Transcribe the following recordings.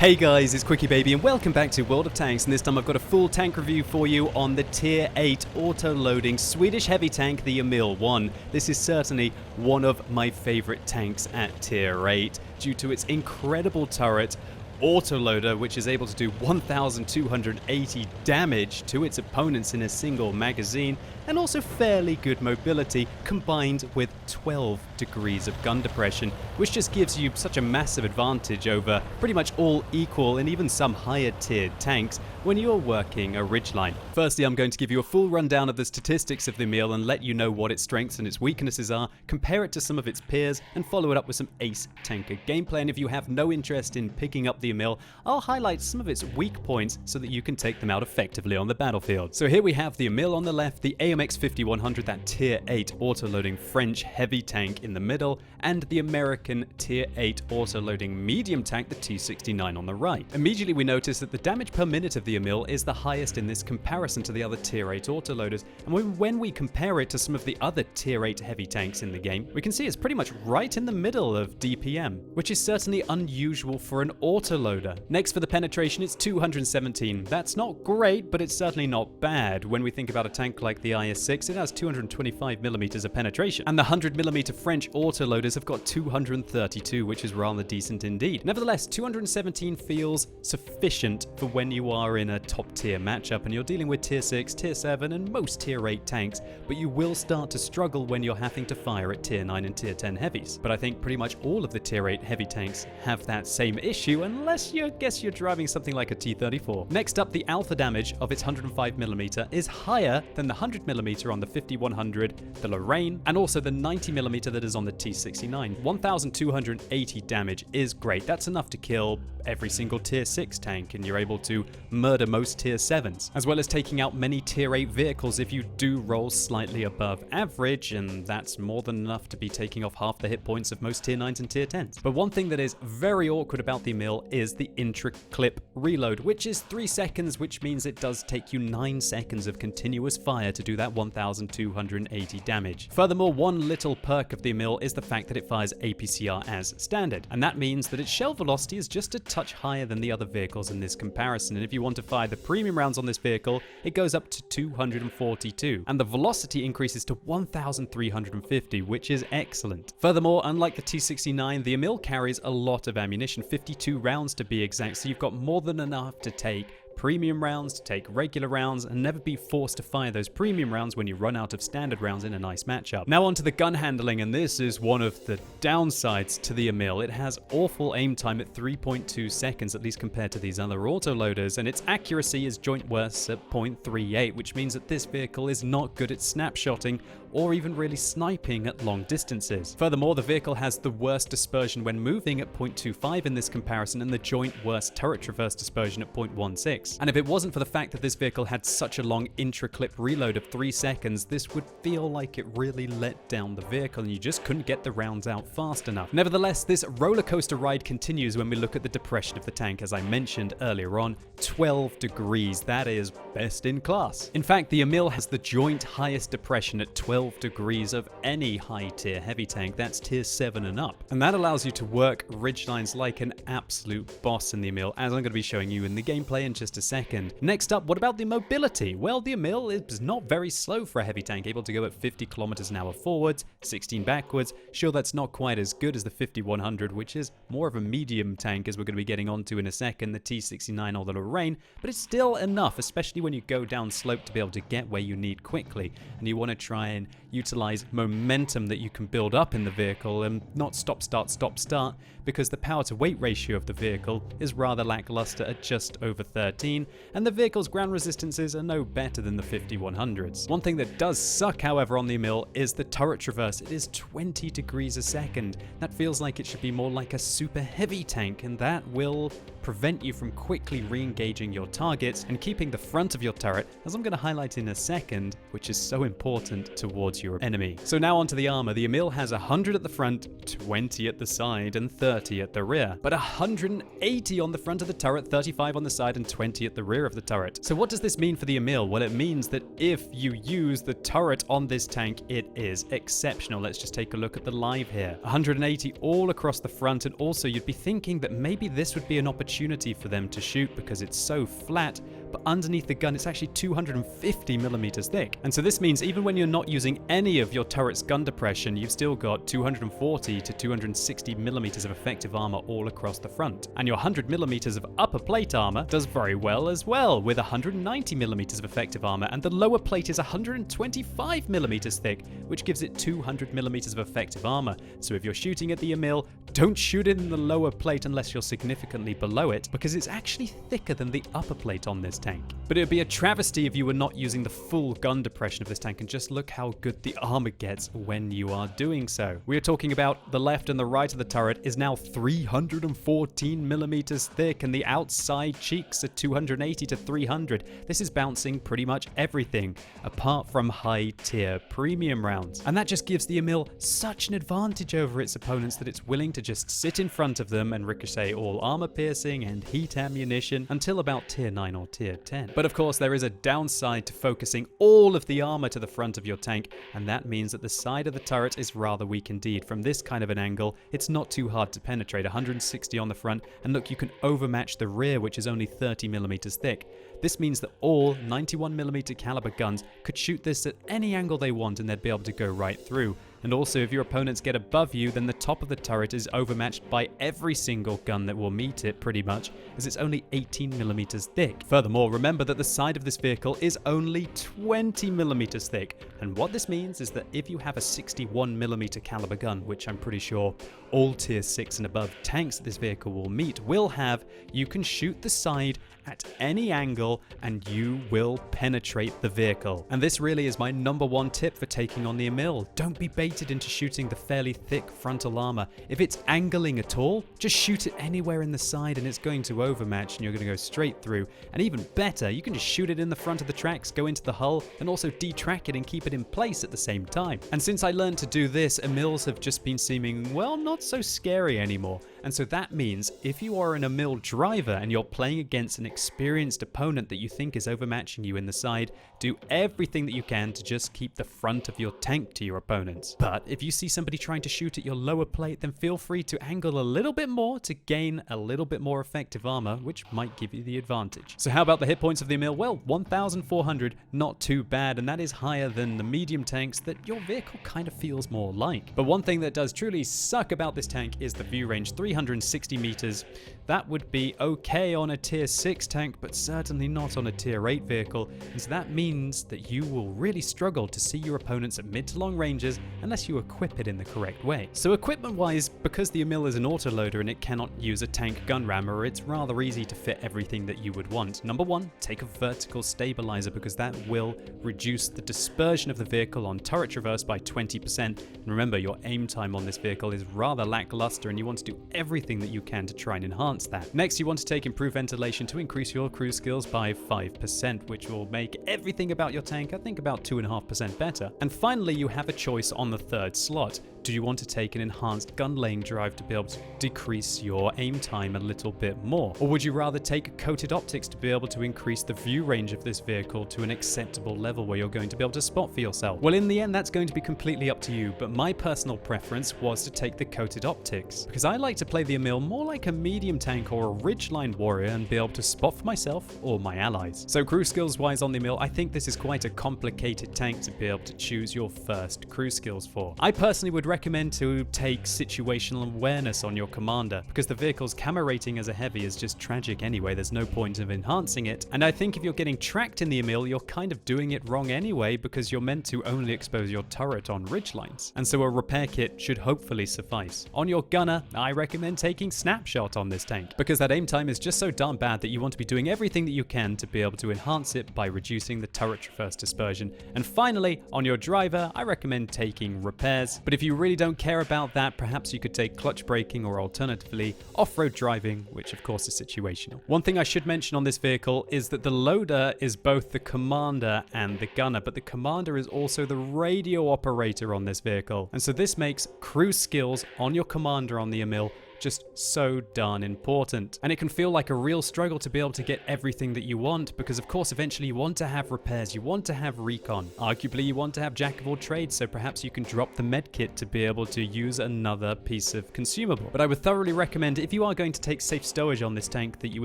Hey guys, it's QuickyBaby and welcome back to World of Tanks, and this time I've got a full tank review for you on the Tier 8 auto-loading Swedish heavy tank, the Emil 1. This is certainly one of my favourite tanks at Tier 8 due to its incredible turret, autoloader, which is able to do 1,280 damage to its opponents in a single magazine, and also fairly good mobility combined with 12 degrees of gun depression, which just gives you such a massive advantage over pretty much all equal and even some higher tiered tanks when you're working a ridgeline. Firstly, I'm going to give you a full rundown of the statistics of the Emil and let you know what its strengths and its weaknesses are, compare it to some of its peers, and follow it up with some ace tanker gameplay. And if you have no interest in picking up the Emil, I'll highlight some of its weak points so that you can take them out effectively on the battlefield. So here we have the Emil on the left, the AMX 5100, that Tier 8 autoloading French heavy tank in the middle, and the American Tier 8 autoloading medium tank, the T69 on the right. Immediately we notice that the damage per minute of the Emil is the highest in this comparison to the other Tier 8 autoloaders, and when we compare it to some of the other Tier 8 heavy tanks in the game, we can see it's pretty much right in the middle of DPM, which is certainly unusual for an autoloader. Next for the penetration, it's 217. That's not great, but it's certainly not bad. When we think about a tank like the IS-6, it has 225mm of penetration, and the 100mm French autoloaders have got 232, which is rather decent indeed. Nevertheless, 217 feels sufficient for when you are in a top tier matchup and you're dealing with tier 6, tier 7 and most tier 8 tanks, but you will start to struggle when you're having to fire at tier 9 and tier 10 heavies. But I think pretty much all of the tier 8 heavy tanks have that same issue, unless you guess you're driving something like a T34. Next up, the alpha damage of its 105mm is higher than the 100mm on the 5100, the Lorraine, and also the 90mm that is on the T69. 1,280 damage is great. That's enough to kill every single tier 6 tank, and you're able to murder most tier 7s, as well as taking out many tier 8 vehicles if you do roll slightly above average, and that's more than enough to be taking off half the hit points of most tier 9s and tier 10s. But one thing that is very awkward about the Emil is the intra-clip reload, which is 3 seconds, which means it does take you 9 seconds of continuous fire to do that 1,280 damage. Furthermore, one little perk of the Emil is the fact that it fires APCR as standard, and that means that its shell velocity is just a touch higher than the other vehicles in this comparison, and if you want to fire the premium rounds on this vehicle, it goes up to 242, and the velocity increases to 1,350, which is excellent. Furthermore, unlike the T69, the Emil carries a lot of ammunition, 52 rounds to be exact, so you've got more than enough to take premium rounds, to take regular rounds, and never be forced to fire those premium rounds when you run out of standard rounds in a nice matchup. Now onto the gun handling, and this is one of the downsides to the Emil. It has awful aim time at 3.2 seconds, at least compared to these other autoloaders, and its accuracy is joint worse at 0.38, which means that this vehicle is not good at snapshotting or even really sniping at long distances. Furthermore, the vehicle has the worst dispersion when moving at 0.25 in this comparison, and the joint worst turret traverse dispersion at 0.16. And if it wasn't for the fact that this vehicle had such a long intra-clip reload of 3 seconds, this would feel like it really let down the vehicle and you just couldn't get the rounds out fast enough. Nevertheless, this roller coaster ride continues when we look at the depression of the tank. As I mentioned earlier on, 12 degrees, that is best in class. In fact, the Emil has the joint highest depression at 12 degrees of any high tier heavy tank. That's tier 7 and up, and that allows you to work ridgelines like an absolute boss in the Emil, as I'm going to be showing you in the gameplay in just a second. Next up, what about the mobility? Well, the Emil is not very slow for a heavy tank, able to go at 50 kilometers an hour forwards, 16 backwards. Sure, that's not quite as good as the 5100, which is more of a medium tank, as we're going to be getting onto in a second, the T69 or the Lorraine, but it's still enough, especially when you go down slope, to be able to get where you need quickly, and you want to try and utilize momentum that you can build up in the vehicle and not stop start, because the power to weight ratio of the vehicle is rather lackluster at just over 13, and the vehicle's ground resistances are no better than the 5100s. One thing that does suck, however, on the Emil is the turret traverse. It is 20 degrees a second. That feels like it should be more like a super heavy tank, and that will prevent you from quickly re-engaging your targets and keeping the front of your turret, as I'm going to highlight in a second, which is so important, towards towards your enemy. So now onto the armor. The Emil has 100 at the front, 20 at the side, and 30 at the rear. But 180 on the front of the turret, 35 on the side, and 20 at the rear of the turret. So what does this mean for the Emil? Well, it means that if you use the turret on this tank, it is exceptional. Let's just take a look at the live here. 180 all across the front, and also you'd be thinking that maybe this would be an opportunity for them to shoot because it's so flat, but underneath the gun it's actually 250 millimeters thick. And so this means even when you're not using any of your turret's gun depression, you've still got 240 to 260 millimeters of effective armor all across the front. And your 100 millimeters of upper plate armor does very well as well, with 190 millimeters of effective armor, and the lower plate is 125 millimeters thick, which gives it 200 millimeters of effective armor. So if you're shooting at the Emil, don't shoot it in the lower plate unless you're significantly below it, because it's actually thicker than the upper plate on this tank. But it would be a travesty if you were not using the full gun depression of this tank, and just look how good the armor gets when you are doing so. We are talking about the left and the right of the turret is now 314 millimeters thick, and the outside cheeks are 280 to 300. This is bouncing pretty much everything, apart from high tier premium rounds. And that just gives the Emil such an advantage over its opponents that it's willing to just sit in front of them and ricochet all armor piercing and heat ammunition until about tier 9 or tier 10. But of course there is a downside to focusing all of the armor to the front of your tank, and that means that the side of the turret is rather weak indeed. From this kind of an angle, it's not too hard to penetrate. 160 on the front, and look, you can overmatch the rear, which is only 30 millimeters thick. This means that all 91mm caliber guns could shoot this at any angle they want and they'd be able to go right through. And also, if your opponents get above you, then the top of the turret is overmatched by every single gun that will meet it pretty much, as it's only 18mm thick. Furthermore, remember that the side of this vehicle is only 20mm thick. And what this means is that if you have a 61mm caliber gun, which I'm pretty sure all tier 6 and above tanks that this vehicle will have, you can shoot the side at any angle and you will penetrate the vehicle. And this really is my #1 tip for taking on the Emil. Don't be baited into shooting the fairly thick frontal armor. If it's angling at all, just shoot it anywhere in the side and it's going to overmatch and you're going to go straight through. And even better, you can just shoot it in the front of the tracks, go into the hull, and also detrack it and keep it in place at the same time. And since I learned to do this, Emils have just been seeming, well, not so scary anymore. And so that means if you are an Emil driver and you're playing against an experienced opponent that you think is overmatching you in the side, do everything that you can to just keep the front of your tank to your opponents. But if you see somebody trying to shoot at your lower plate, then feel free to angle a little bit more to gain a little bit more effective armor, which might give you the advantage. So how about the hit points of the Emil? Well, 1,400, not too bad, and that is higher than the medium tanks that your vehicle kind of feels more like. But one thing that does truly suck about this tank is the view range, 360 meters. That would be okay on a tier 6 tank, but certainly not on a tier 8 vehicle, and so that means that you will really struggle to see your opponents at mid to long ranges unless you equip it in the correct way. So equipment wise, because the Emil is an autoloader and it cannot use a tank gun rammer, it's rather easy to fit everything that you would want. #1, take a vertical stabilizer, because that will reduce the dispersion of the vehicle on turret traverse by 20%. And remember, your aim time on this vehicle is rather lackluster and you want to do everything that you can to try and enhance that. Next, you want to take improved ventilation to increase your cruise skills by 5%, which will make everything about your tank, I think, about 2.5% better. And finally, you have a choice on the 3rd slot. Do you want to take an enhanced gun laying drive to be able to decrease your aim time a little bit more? Or would you rather take coated optics to be able to increase the view range of this vehicle to an acceptable level where you're going to be able to spot for yourself? Well, in the end, that's going to be completely up to you, but my personal preference was to take the coated optics, because I like to play the Emil more like a medium tank or a ridgeline warrior and be able to spot for myself or my allies. So crew skills wise on the Emil, I think this is quite a complicated tank to be able to choose your first crew skills for. I personally would recommend to take situational awareness on your commander, because the vehicle's camo rating as a heavy is just tragic anyway. There's no point of enhancing it, and I think if you're getting tracked in the Emil, you're kind of doing it wrong anyway, because you're meant to only expose your turret on ridge lines, and so a repair kit should hopefully suffice. On your gunner, I recommend taking snapshot on this tank, because that aim time is just so darn bad that you want to be doing everything that you can to be able to enhance it by reducing the turret traverse dispersion. And finally, on your driver, I recommend taking repairs, but if you really don't care about that, perhaps you could take clutch braking or alternatively off-road driving, which of course is situational. One thing I should mention on this vehicle is that the loader is both the commander and the gunner, but the commander is also the radio operator on this vehicle. And so this makes cruise skills on your commander on the Emil just so darn important. And it can feel like a real struggle to be able to get everything that you want, because of course eventually you want to have repairs, you want to have recon, arguably you want to have jack of all trades, so perhaps you can drop the med kit to be able to use another piece of consumable. But I would thoroughly recommend, if you are going to take safe stowage on this tank, that you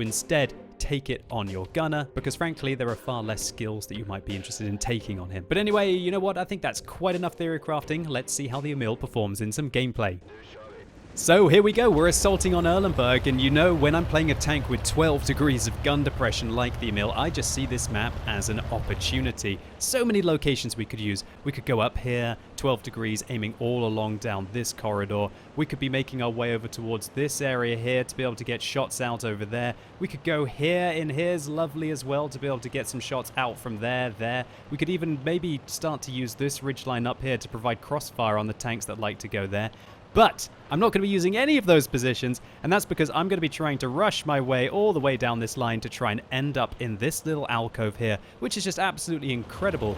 instead take it on your gunner, because frankly there are far less skills that you might be interested in taking on him. But anyway, you know what, I think that's quite enough theory crafting. Let's see how the Emil performs in some gameplay. So here we go, we're assaulting on Erlenberg, and you know, when I'm playing a tank with 12 degrees of gun depression like the Emil, I just see this map as an opportunity. So many locations we could use. We could go up here, 12 degrees, aiming all along down this corridor. We could be making our way over towards this area here to be able to get shots out over there. We could go here, in here's lovely as well, to be able to get some shots out from there. We could even maybe start to use this ridgeline up here to provide crossfire on the tanks that like to go there. But I'm not going to be using any of those positions, and that's because I'm going to be trying to rush my way all the way down this line to try and end up in this little alcove here, which is just absolutely incredible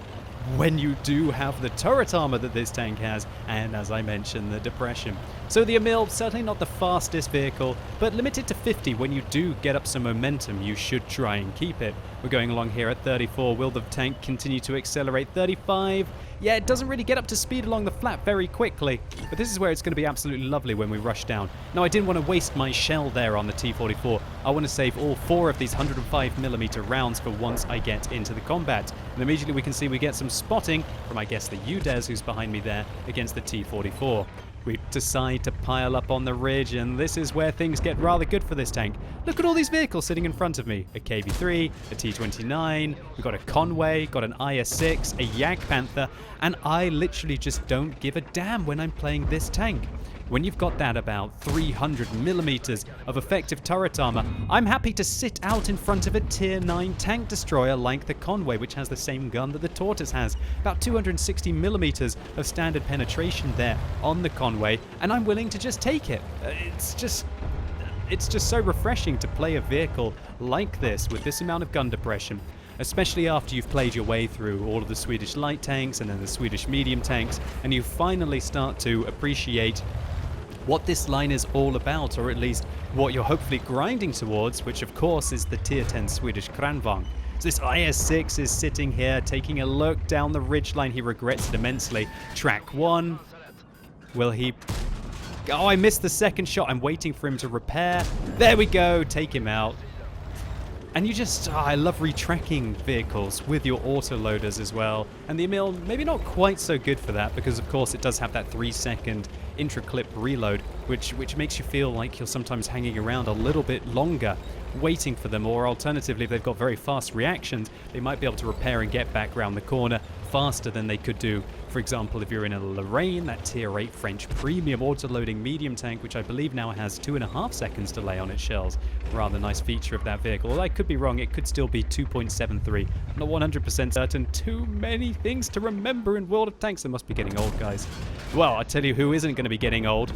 when you do have the turret armor that this tank has, and as I mentioned, the depression. So the Emil, certainly not the fastest vehicle, but limited to 50. When you do get up some momentum, you should try and keep it. We're going along here at 34. Will the tank continue to accelerate? 35. Yeah, it doesn't really get up to speed along the flat very quickly, but this is where it's going to be absolutely lovely when we rush down. Now, I didn't want to waste my shell there on the T-44. I want to save all 4 of these 105mm rounds for once I get into the combat. And immediately we can see we get some spotting from, I guess, the UDES who's behind me there against the T-44. We decide to pile up on the ridge, and this is where things get rather good for this tank. Look at all these vehicles sitting in front of me. A KV-3, a T-29, we've got a Conway, got an IS-6, a Yak Panther, and I literally just don't give a damn when I'm playing this tank. When you've got that about 300mm of effective turret armor, I'm happy to sit out in front of a tier 9 tank destroyer like the Conway, which has the same gun that the Tortoise has. About 260mm of standard penetration there on the Conway, and I'm willing to just take it. It's just so refreshing to play a vehicle like this with this amount of gun depression, especially after you've played your way through all of the Swedish light tanks and then the Swedish medium tanks, and you finally start to appreciate what this line is all about, or at least what you're hopefully grinding towards, which of course is the tier 10 Swedish Kranvagn. So this IS-6 is sitting here taking a look down the ridgeline. He regrets it immensely. Track 1. Will he... Oh, I missed the second shot. I'm waiting for him to repair. There we go. Take him out. And you just, I love retracking vehicles with your autoloaders as well. And the Emil, maybe not quite so good for that, because of course it does have that 3-second intra-clip reload, which makes you feel like you're sometimes hanging around a little bit longer, waiting for them. Or alternatively, if they've got very fast reactions, they might be able to repair and get back around the corner faster than they could do. For example, if you're in a Lorraine, that tier 8 French premium autoloading medium tank, which I believe now has 2.5 seconds delay on its shells. Rather nice feature of that vehicle. Well, I could be wrong, it could still be 2.73. I'm not 100% certain. Too many things to remember in World of Tanks. They must be getting old, guys. Well, I tell you who isn't going to be getting old.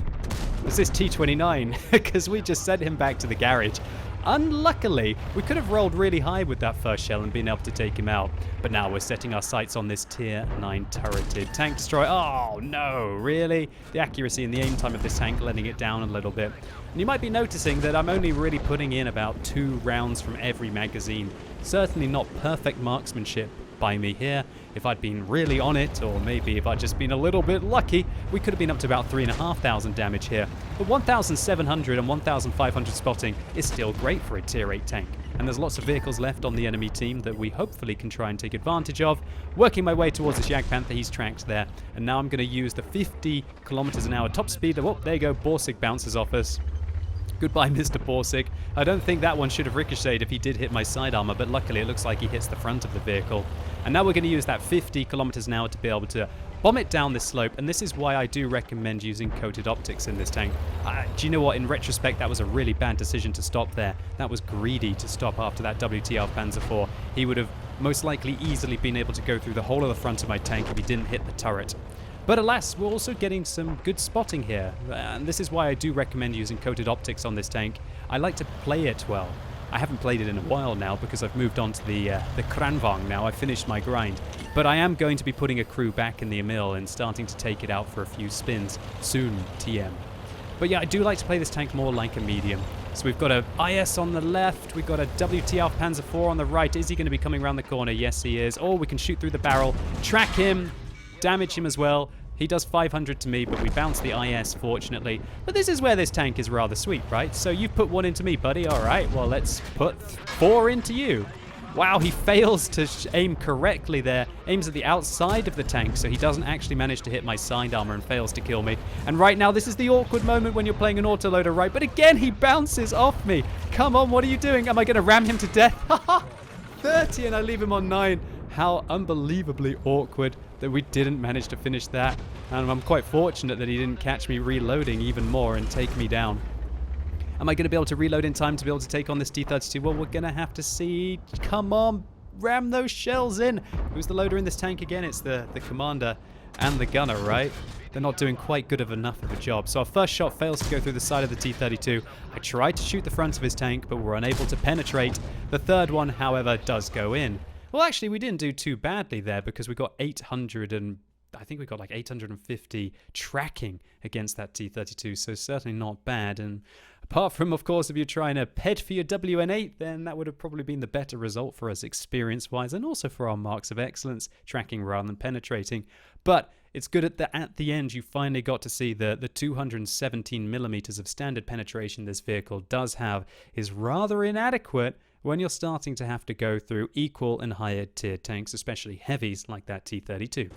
It's this T-29, because we just sent him back to the garage. Unluckily, we could have rolled really high with that first shell and been able to take him out. But now we're setting our sights on this tier 9 turreted tank destroyer. Oh no, really? The accuracy and the aim time of this tank letting it down a little bit. And you might be noticing that I'm only really putting in about 2 rounds from every magazine. Certainly not perfect marksmanship by me here. If I'd been really on it, or maybe if I'd just been a little bit lucky, we could have been up to about 3,500 damage here. But 1,700 and 1,500 spotting is still great for a tier 8 tank. And there's lots of vehicles left on the enemy team that we hopefully can try and take advantage of. Working my way towards this Jag Panther, he's tracked there. And now I'm going to use the 50 kilometers an hour top speed. Oh, there you go, Borsig bounces off us. Goodbye, Mr. Borsig. I don't think that one should have ricocheted if he did hit my side armor, but luckily it looks like he hits the front of the vehicle. And now we're going to use that 50 kilometers an hour to be able to bomb it down this slope, and this is why I do recommend using coated optics in this tank. Do you know what? In retrospect, that was a really bad decision to stop there. That was greedy to stop after that WTR Panzer IV. He would have most likely easily been able to go through the whole of the front of my tank if he didn't hit the turret. But alas, we're also getting some good spotting here, and this is why I do recommend using coated optics on this tank. I like to play it well. I haven't played it in a while now because I've moved on to the Kranvang now. I've finished my grind. But I am going to be putting a crew back in the Emil and starting to take it out for a few spins soon, TM. But yeah, I do like to play this tank more like a medium. So we've got a IS on the left, we've got a WTF Panzer IV on the right. Is he going to be coming around the corner? Yes, he is. Oh, we can shoot through the barrel, track him, damage him as well. He does 500 to me, but we bounce the IS, fortunately. But this is where this tank is rather sweet, right? So you've put 1 into me, buddy. All right, well, let's put 4 into you. Wow, he fails to aim correctly there. Aims at the outside of the tank, so he doesn't actually manage to hit my side armor and fails to kill me. And right now, this is the awkward moment when you're playing an autoloader, right? But again, he bounces off me. Come on, what are you doing? Am I going to ram him to death? Haha, 30 and I leave him on 9. How unbelievably awkward that we didn't manage to finish that. And I'm quite fortunate that he didn't catch me reloading even more and take me down. Am I going to be able to reload in time to be able to take on this T-32? Well, we're going to have to see. Come on, ram those shells in. Who's the loader in this tank again? It's the commander and the gunner, right? They're not doing quite good of enough of a job. So our first shot fails to go through the side of the T-32. I tried to shoot the front of his tank, but we're unable to penetrate. The third one, however, does go in. Well, actually, we didn't do too badly there because we got 800 and I think we got like 850 tracking against that T-32, so certainly not bad. And apart from, of course, if you're trying to head for your WN8, then that would have probably been the better result for us experience-wise, and also for our marks of excellence, tracking rather than penetrating. But it's good at the end you finally got to see the 217 millimeters of standard penetration this vehicle does have is rather inadequate when you're starting to have to go through equal and higher tier tanks, especially heavies like that T-32.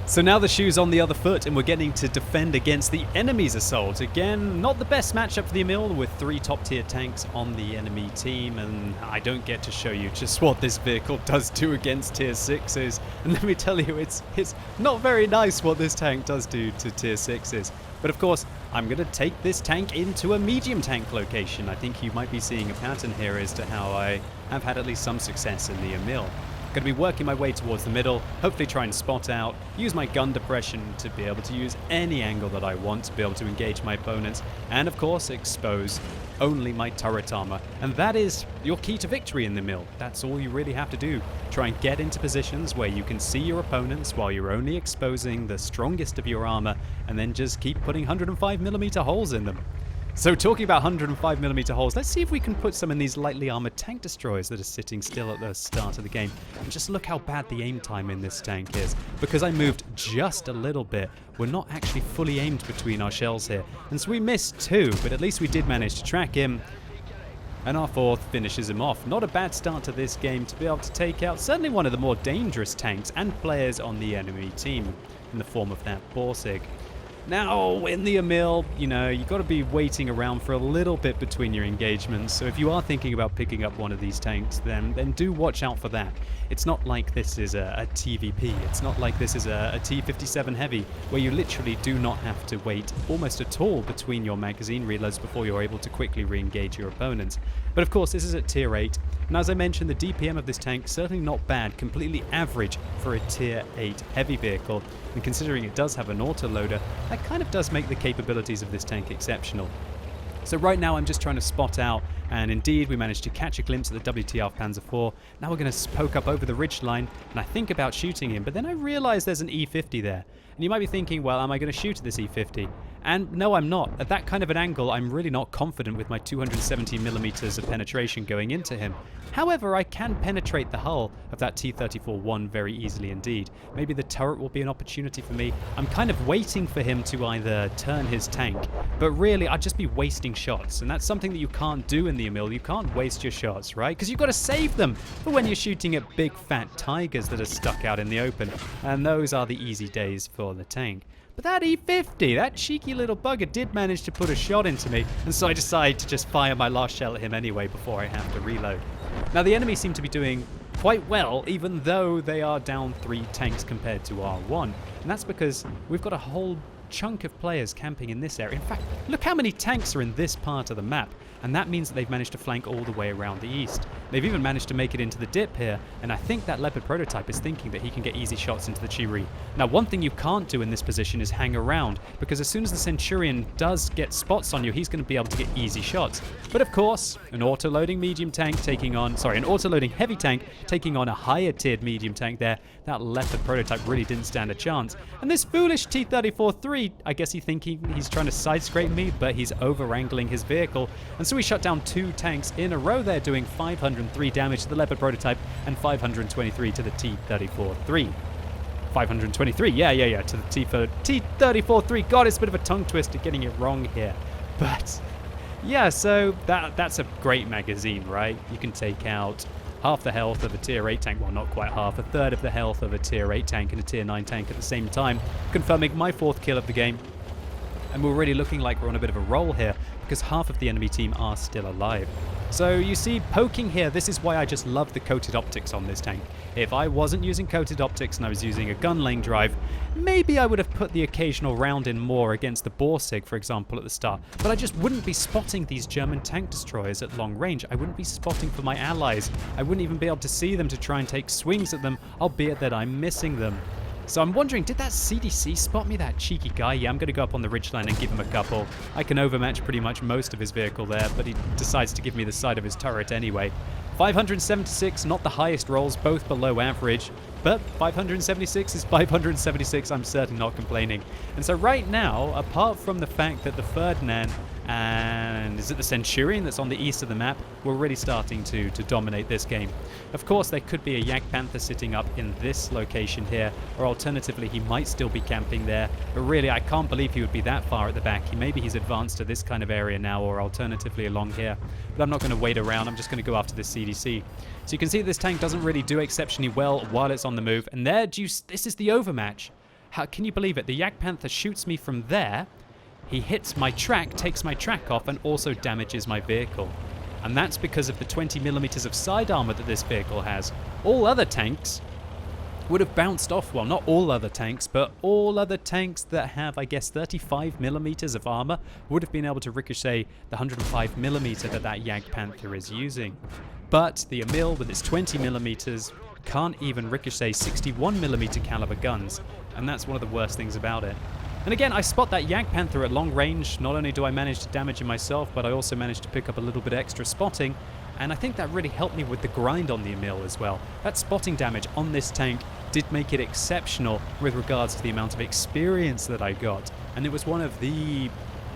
So now the shoe's on the other foot and we're getting to defend against the enemy's assault. Again, not the best matchup for the Emil with 3 top tier tanks on the enemy team, and I don't get to show you just what this vehicle does do against tier 6s. And let me tell you, it's not very nice what this tank does do to tier 6s. But of course, I'm going to take this tank into a medium tank location. I think you might be seeing a pattern here as to how I have had at least some success in the Emil. Going to be working my way towards the middle, hopefully try and spot out, use my gun depression to be able to use any angle that I want to be able to engage my opponents, and of course expose only my turret armor. And that is your key to victory in the Emil. That's all you really have to do. Try and get into positions where you can see your opponents while you're only exposing the strongest of your armor, and then just keep putting 105mm holes in them. So talking about 105mm holes, let's see if we can put some in these lightly armored tank destroyers that are sitting still at the start of the game. And just look how bad the aim time in this tank is. Because I moved just a little bit, we're not actually fully aimed between our shells here. And so we missed 2, but at least we did manage to track him. And our 4th finishes him off. Not a bad start to this game to be able to take out certainly one of the more dangerous tanks and players on the enemy team in the form of that Borsig. Now, in the Emil, you know, you've got to be waiting around for a little bit between your engagements, so if you are thinking about picking up one of these tanks, then do watch out for that. It's not like this is a TVP, it's not like this is a T57 Heavy, where you literally do not have to wait almost at all between your magazine reloads before you're able to quickly re-engage your opponents. But of course, this is at tier 8, and as I mentioned, the DPM of this tank certainly not bad, completely average for a tier 8 heavy vehicle, and considering it does have an autoloader, that kind of does make the capabilities of this tank exceptional. So right now I'm just trying to spot out, and indeed we managed to catch a glimpse of the WTF Panzer IV. Now we're going to poke up over the ridgeline, and I think about shooting him, but then I realize there's an E50 there. And you might be thinking, well, am I going to shoot at this E50? And no, I'm not. At that kind of an angle, I'm really not confident with my 270mm of penetration going into him. However, I can penetrate the hull of that T-34-1 very easily indeed. Maybe the turret will be an opportunity for me. I'm kind of waiting for him to either turn his tank, but really I'd just be wasting shots. And that's something that you can't do in the Emil. You can't waste your shots, right? Because you've got to save them for when you're shooting at big fat tigers that are stuck out in the open. And those are the easy days for the tank. But that E50, that cheeky little bugger did manage to put a shot into me, and so I decided to just fire my last shell at him anyway before I have to reload. Now the enemy seem to be doing quite well, even though they are down 3 tanks compared to our 1. And that's because we've got a whole chunk of players camping in this area. In fact, look how many tanks are in this part of the map. and that means that they've managed to flank all the way around the east. They've even managed to make it into the dip here, and I think that Leopard prototype is thinking that he can get easy shots into the Chiri. Now, one thing you can't do in this position is hang around, because as soon as the Centurion does get spots on you, he's going to be able to get easy shots. But of course, an auto-loading medium tank taking on, sorry, an auto-loading heavy tank taking on a higher tiered medium tank there, that Leopard prototype really didn't stand a chance. And this foolish T-34-3, I guess he's thinking he's trying to side-scrape me, but he's over-angling his vehicle. And so he shut down 2 tanks in a row there, doing 503 damage to the Leopard prototype and 523 to the T-34-3. 523, yeah, to the T-34-3. God, it's a bit of a tongue twister getting it wrong here. But yeah, so that's a great magazine, right? You can take out half the health of a tier 8 tank, well, not quite half, a third of the health of a tier 8 tank and a tier 9 tank at the same time, confirming my 4th kill of the game. And we're really looking like we're on a bit of a roll here, because half of the enemy team are still alive. So you see, poking here, this is why I just love the coated optics on this tank. If I wasn't using coated optics and I was using a gun lane drive, maybe I would have put the occasional round in more against the Borsig, for example, at the start. But I just wouldn't be spotting these German tank destroyers at long range. I wouldn't be spotting for my allies. I wouldn't even be able to see them to try and take swings at them, albeit that I'm missing them. So I'm wondering, did that CDC spot me, that cheeky guy? Yeah, I'm going to go up on the ridgeline and give him a couple. I can overmatch pretty much most of his vehicle there, but he decides to give me the side of his turret anyway. 576, not the highest rolls, both below average, but 576 is 576, I'm certainly not complaining. And so right now, apart from the fact that the Ferdinand and is it the Centurion that's on the east of the map, we're really starting to dominate this game. Of course, there could be a Yak Panther sitting up in this location here, or alternatively, he might still be camping there. But really, I can't believe he would be that far at the back. Maybe he's advanced to this kind of area now, or alternatively along here. But I'm not going to wait around. I'm just going to go after this CDC. So you can see this tank doesn't really do exceptionally well while it's on the move. And there, this is the overmatch. How can you believe it? The Yak Panther shoots me from there. He hits my track, takes my track off, and also damages my vehicle. And that's because of the 20mm of side armor that this vehicle has. All other tanks would have bounced off, well, not all other tanks, but all other tanks that have, I guess, 35mm of armor would have been able to ricochet the 105mm that Yak Panther is using. But the Emil, with its 20mm, can't even ricochet 61mm caliber guns. And that's one of the worst things about it. And again, I spot that Yak Panther at long range. Not only do I manage to damage him myself, but I also managed to pick up a little bit extra spotting. And I think that really helped me with the grind on the Emil as well. That spotting damage on this tank did make it exceptional with regards to the amount of experience that I got. And it was one of the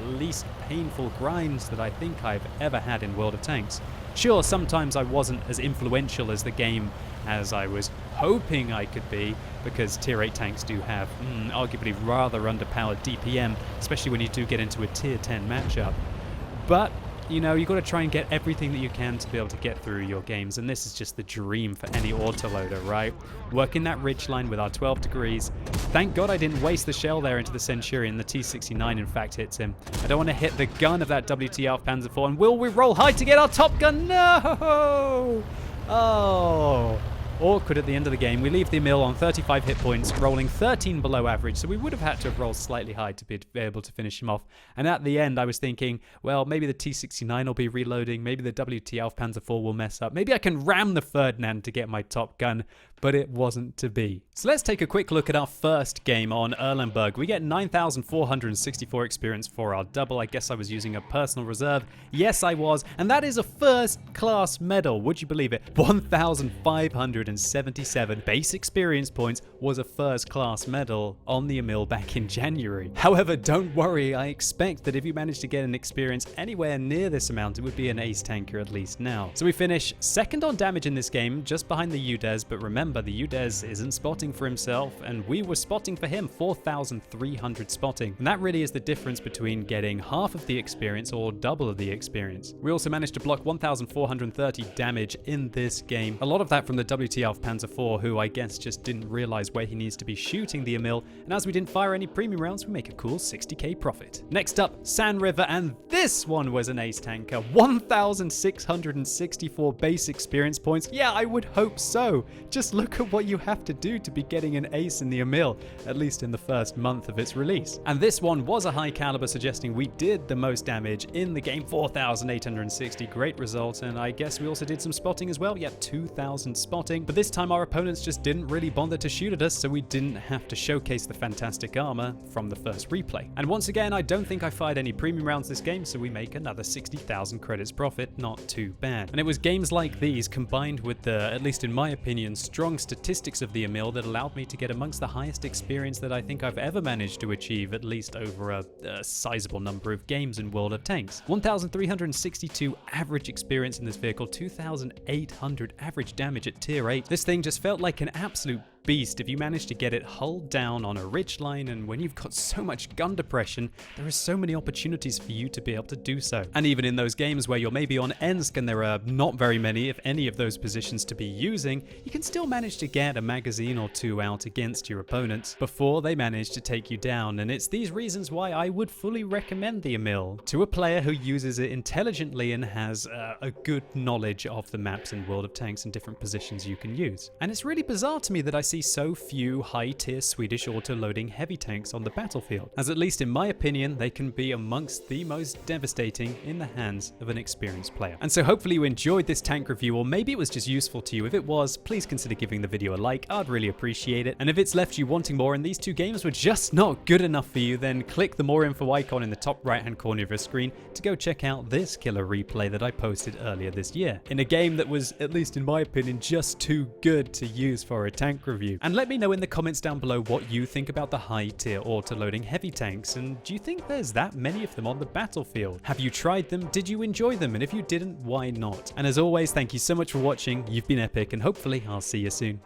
least painful grinds that I think I've ever had in World of Tanks. Sure, sometimes I wasn't as influential as the game as I was hoping I could be, because tier 8 tanks do have arguably rather underpowered DPM, especially when you do get into a tier 10 matchup. But you know, you've got to try and get everything that you can to be able to get through your games, and this is just the dream for any autoloader, right? Working that ridgeline with our 12 degrees. Thank God I didn't waste the shell there into the Centurion. The T-69 in fact hits him. I don't want to hit the gun of that WTF Panzer IV, and will we roll high to get our top gun? No! Oh, awkward at the end of the game. We leave the Emil on 35 hit points, rolling 13 below average, so we would have had to have rolled slightly high to be able to finish him off. And at the end, I was thinking, well, maybe the T-69 will be reloading, maybe the WTF Panzer IV will mess up, maybe I can ram the Ferdinand to get my top gun, but it wasn't to be. So let's take a quick look at our first game on Erlenberg. We get 9,464 experience for our double. I guess I was using a personal reserve. Yes, I was. And that is a first class medal. Would you believe it? 1,577 base experience points was a first class medal on the Emil back in January. However, don't worry. I expect that if you manage to get an experience anywhere near this amount, it would be an ace tanker at least now. So we finish second on damage in this game, just behind the UDES, but remember, the UDES isn't spotting for himself, and we were spotting for him, 4,300 spotting. And that really is the difference between getting half of the experience or double of the experience. We also managed to block 1,430 damage in this game. A lot of that from the WTF Panzer IV, who I guess just didn't realize where he needs to be shooting the Emil, and as we didn't fire any premium rounds, we make a cool 60k profit. Next up, Sand River, and this one was an ace tanker. 1,664 base experience points. Yeah, I would hope so. Just look at what you have to do to be getting an ace in the Emil, at least in the first month of its release. And this one was a high caliber, suggesting we did the most damage in the game, 4,860, great result. And I guess we also did some spotting as well, yeah, 2,000 spotting. But this time our opponents just didn't really bother to shoot at us, so we didn't have to showcase the fantastic armor from the first replay. And once again, I don't think I fired any premium rounds this game, so we make another 60,000 credits profit, not too bad. And it was games like these combined with the, at least in my opinion, strong statistics of the Emil that allowed me to get amongst the highest experience that I think I've ever managed to achieve, at least over a sizable number of games in World of Tanks. 1,362 average experience in this vehicle, 2,800 average damage at tier 8. This thing just felt like an absolute beast if you manage to get it hulled down on a ridge line, and when you've got so much gun depression, there are so many opportunities for you to be able to do so. And even in those games where you're maybe on Ensk and there are not very many, if any, of those positions to be using, you can still manage to get a magazine or two out against your opponents before they manage to take you down. And it's these reasons why I would fully recommend the Emil to a player who uses it intelligently and has a good knowledge of the maps in World of Tanks and different positions you can use. And it's really bizarre to me that I see so few high-tier Swedish auto-loading heavy tanks on the battlefield, as at least in my opinion, they can be amongst the most devastating in the hands of an experienced player. And so hopefully you enjoyed this tank review, or maybe it was just useful to you. If it was, please consider giving the video a like, I'd really appreciate it. And if it's left you wanting more and these two games were just not good enough for you, then click the more info icon in the top right hand corner of your screen to go check out this killer replay that I posted earlier this year, in a game that was, at least in my opinion, just too good to use for a tank review. And let me know in the comments down below what you think about the high-tier auto-loading heavy tanks, and do you think there's that many of them on the battlefield? Have you tried them? Did you enjoy them? And if you didn't, why not? And as always, thank you so much for watching. You've been epic, and hopefully I'll see you soon.